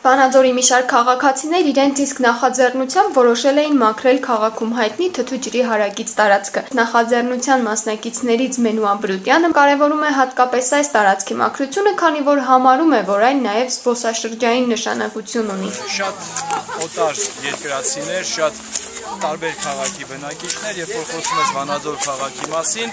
Վանաձորի մի շարք քաղաքացիներ իրենց իսկ նախաձեռնությամբ որոշել էին մաքրել քաղաքում հայտնի թթու ջրի հարակից տարածքը։ Նախաձեռնության մասնակիցներից Մենու Ամբրուտյանը կարևորում է հատկապես այս տարածքի մաքրությունը, քանի որ համարում է, որ այն նաև զբոսաշրջային նշանակություն ունի։ Շատ օտար երկրացիներ, շատ տարբեր քաղաքի բնակիչներ, երբ որ խոսում ես Վանաձոր քաղաքի մասին,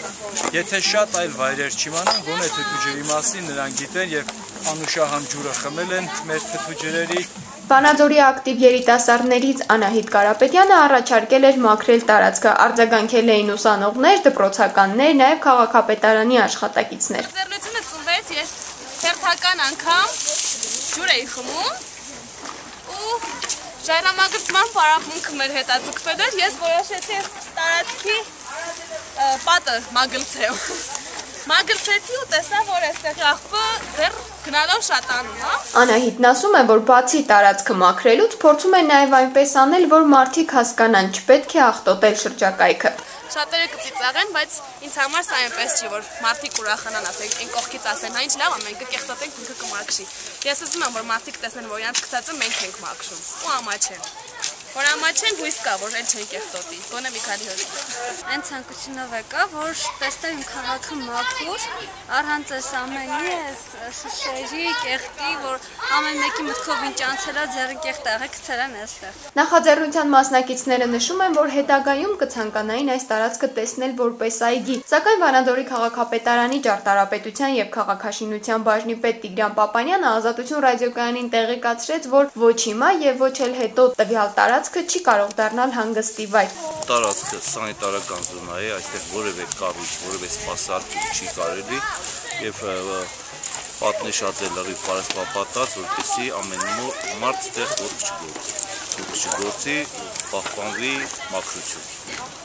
եթե շատ այլ վայրեր չիմանան, գոնե թթու ջրի մասին նրանք գիտեն եւ անուշահամ ջուրը խմել են մեր թթու ջրերի։ Վանաձորի ակտիվ երիտասարդներից Անահիտ Կարապետյանը առաջարկել էր մաքրել տարածքը, արձագանքել էին ուսանողներ, դպրոցականներ, նաև քաղաքապետարանի աշխատակիցներ։ Ձեռնությունը ծնվեց, ես հերթական անգամ ջուր էի խմում ու ժայռամագործման պարապմունքը մեր հետաձգվել էր, ես որոշեցի տարածքի պատը մագլցել։ Մագլցեցի ու տեսա, որ այստեղ աղբը դեռ գնալով շատանում է։ Անահիտն ասում է, որ բացի տարածքը մաքրելուց, փորձում է նաև այնպես անել, որ մարդիկ հասկանան, չպետք է աղտոտել շրջակայքը։ Շատերը կծիծաղեն, բայց ինձ համար սա այնպես չի, որ մարդիկ ուրախանան, ասենք, այն կողքից ասեն, հա ինչ լավ է, մենք կկեղտոտենք, ինքը կմաքրի։ Ես ուզում եմ, որ մարդիկ տեսնեն, որ իրանց գծածը մենք ենք մաքրում, ու ամաչեն։ Որ ամաչեն, հույս կա, որ էլ չեն կեղտոտի, գոնե մի քանի օր։ Այն ցանկությունով եկա, որ տեսնեմ իմ քաղաքը մաքուր, առանց այս ամենի, այս շշերի, կեղտի, որ ամեն մեկի մտքով ինչ անցել է, ձեռը կեղտ աղը գցել են այստեղ։ Նախաձեռնության մասնակիցները նշում են, որ հետագայում կցանկանային այս տարածքը տեսնել որպես այգի, սակայն Վանաձորի քաղաքապետարանի ճարտարապետության եւ քաղաքաշինության բաժնի պետ Տիգրան Պապանյանը Ազատություն ռադիոկայանին տեղեկացրեց, որ ոչ հիմա եւ ոչ էլ հետո տվյալ տարածքը չի կարող դառնալ հանգստի վայր։ Տարածքը սանիտարական զոնա է, այստեղ որևէ կառույց, որևէ սպասարկում չի կարելի եւ պատնեշած է լրիվ պարսպապատած, որպեսզի ամեն մարդ ստեղ ոտք չգործի, պահպանվի մաքրություն։